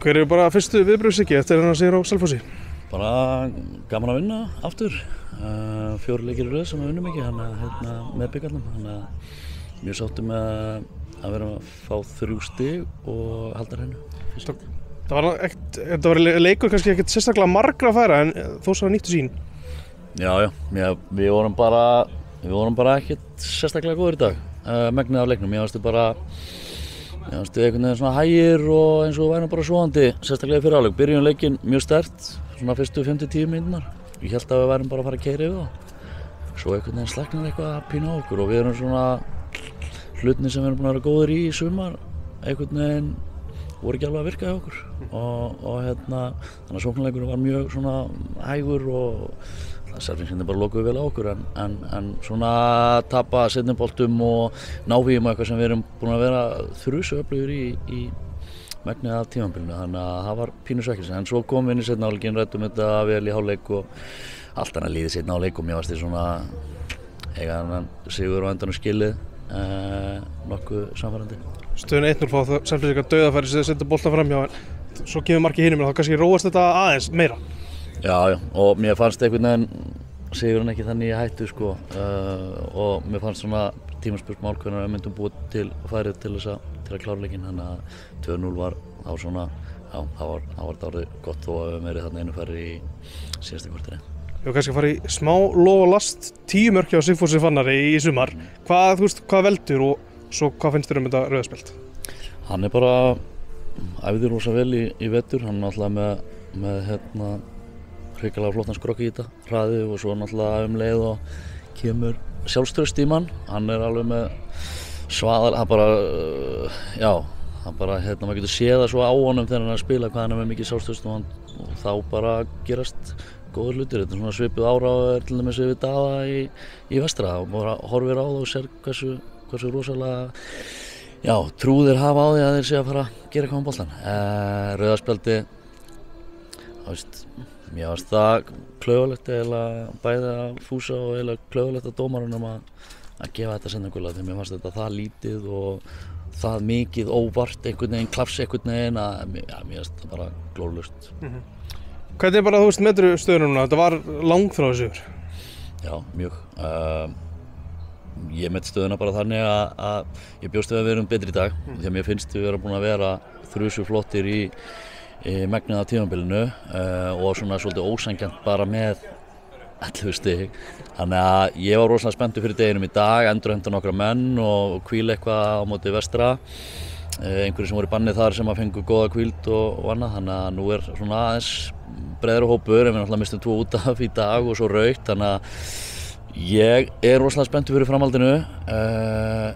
Hver eru bara fyrstu viðbrögð Siggi eftir að sigur á Selfossi? Bara gaman að vinna aftur. 4 leikir í röð sem við vinnum ekki með byggarnum. Þannig að mjög sáttum með að vera að fá 3 stig og halda hreinu. Þetta var leikur kannski ekkert sérstaklega margra að færa en þó svo nýttu sín. Já, við vorum bara ekkert sérstaklega góður í dag. Megnið af leiknum. Ég fannst einhvern veginn svona hægir og eins og værum bara svoandi, sérstaklega í fyrri hálfleik. Byrjum leikinn mjög sterkt, svona fyrstu 5-10 mínúturnar. Ég hélt að við værum bara að fara að keyra yfir það. Svo einhvern veginn slaknar eitthvað að pína á okkur og við erum svona hlutinni sem við erum búin að vera góðir í sumar, einhvern veginn voru ekki alveg að virka hjá okkur. Þannig að sóknarleikurinn var mjög svona hægur og Selfyssingarnir bara lokuðu vel á okkur en svona tapa seinni boltum og návíum og eitthvað sem við erum búin að vera þrusu öflugir í megnið af tímabilinu, þannig að það var pínu svekkelse. En svo komum við inn í seinni hálfleikinn, ræddum þetta vel í hálfleik og allt annað líði seinni hálfleik og mér fannst því svona eiga þennan sigur á endanum skilið nokkuð samfærandi. Stöðun 1-0 fá Selfyssingar dauðafæri sem senda bolta framhjá en svo kemur markið hinum en þá kannski róast þetta aðeins meira. Já, og mér fannst einhvern veginn sigurinn ekki þannig í hættu sko og mér fannst svona tímaspurt hvernig við myndum búið til færið til að klára leikinn, þannig að 2-0 var þá svona, já, það var dálítið gott þó að við verið þarna einu færið í síðasta korteri. Við höfum kannski farið í smá lof og last 10 mörk hjá Sigfúsi Fannari í sumar. Hvað veldur og svo hvað finnst þér þetta rauðaspjald? Hann bara æfði rosa vel í vetur, hann náttúrulega með hrikalega flottan skrokk í þetta, hraði og svo náttúrulega leið og kemur sjálfstraust í mann. Hann alveg með svaðal, maður getur séð það svo á honum þegar hann spila hvað hann með mikið sjálfstraust og þá bara gerast góður hlutir. Þetta svona svipuð ára og til dæmis við Daða í vestra og bara horfir á það og sér hversu rosalega trúðir hafa á því að þeir sé að fara að gera eitthvað á boltann. Rauðaspjaldi, mér fannst það klaufalegt eiginlega bæði að Fúsa og eiginlega klaufalegt að dómarunum að gefa þetta seinna gula því mér fannst þetta það lítið og það mikið óvart einhvern veginn, klafs einhvern veginn að mér fannst það bara glórulaust. Hvernig bara metur stöðuna núna? Þetta var langþráður sigur. Já, mjög. Ég met stöðuna bara þannig að ég bjóst við að við erum betri í dag því að mér finnst við vera búin að vera þrusu flottir í megnið af tímabilinu og svona svolítið ósanngjarnt bara með 11 stig. Þannig að ég var rosalega spenntur fyrir deginum í dag, endurheimta nokkra menn og hvíla eitthvað á móti vestra. Einhverjir sem voru í banni þar sem að fengu góða hvíld og annað, þannig að nú svona aðeins breiðari hópur en við náttúrulega mistum 2 út af í dag og svo rautt, þannig að ég rosalega spenntur fyrir framhaldinu.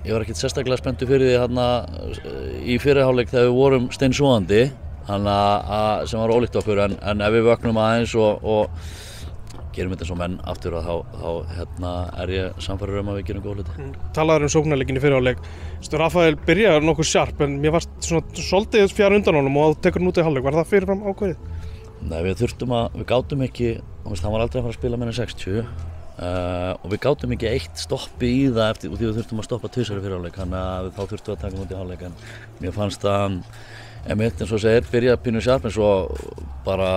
Ég var ekkert sérstaklega spenntur fyrir því þarna í fyrri hálfleik þegar við vorum steinsofandi. Þannig að sem var ólíkt okkur en ef við vöknum aðeins og gerum þetta svo menn aftur þá ég sannfærður að við gerum góð hluti. Talaður sóknarleikinn í fyrri hálfleik. Rafael byrjaði nokkuð sjarp en mér fannst svona svolítið fjær undan honum og þá tekur hann út í hálfleik. Var það fyrirfram ákveðið? Nei, við gátum ekki, hann var aldrei að fara að spila meira en 60 og við gátum ekki eitt stoppi í það eftir og því við þurftum að stoppa 2 í fyrri hálfleik, þannig að þá þurftum við að taka hann út í hálfleik en mér fannst að eins og segir, byrjaði pínu sjarp en svo bara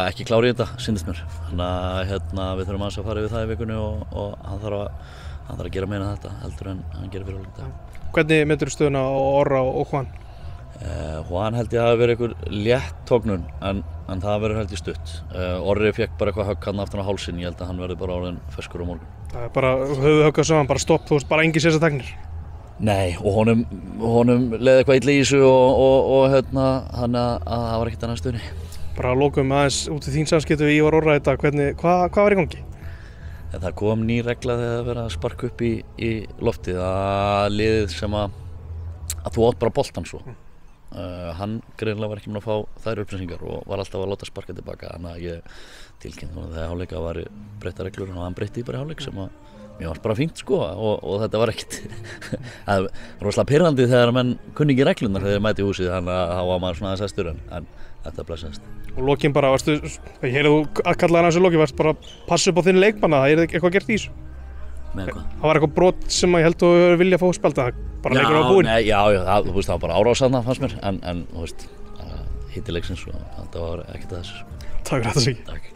ekki klári í þetta, syndist mér. Þannig að við þurfum aðeins að fara yfir það í vikunni og hann þarf að gera meina þetta heldur en hann gerir fyrir hálfleik. Hvernig metur stöðuna á Orra og Juan? Juan held ég að hafi verið einhver létt tóknun en það verður held ég stutt. Orri fekk bara eitthvað högg hann aftan á hálsinn, ég held að hann verði bara orðinn ferskur á morgun. Það bara höfuðhögg saman, bara stopp, bara engin sérstakir? Nei, og honum leiði eitthvað illa í þessu og þannig að það var ekkert annað stöðunni. Bara lokum aðeins út í þín samskipti við Ívar Orra þetta, hvað var í gangi? Það kom ný regla þegar það verið að sparka upp í loftið að liðið sem að þú átt bara boltan svo. Hann greinilega var ekki með að fá þær upplýsingar og var alltaf að láta sparka tilbaka, þannig að ég tilkynnti honum þegar hálfleika var breyttar reglur og hann breytti bara hálfleik sem að mér var bara fínt sko og þetta var ekkert það var rosalega pirrandi þegar menn kunni ekki reglunar þegar þeir mæti í húsið, þannig að þá var maður svona aðeins æstur en þetta blessaðist. Og lokin bara, ég heyrði þú að kalla hann þessu loki, varst bara að passa upp á þinn leikmanna, það er eitthvað gert í þessu? Með hvað? Það var eitthvað brot sem ég held að þú vilja fá spelta, bara leikur á búinn? Já, það var bara árás þarna fannst mér en þú veist, hitileiksins og þetta var ekkert að þessu. Takk fyrir þetta, Siggi. Takk.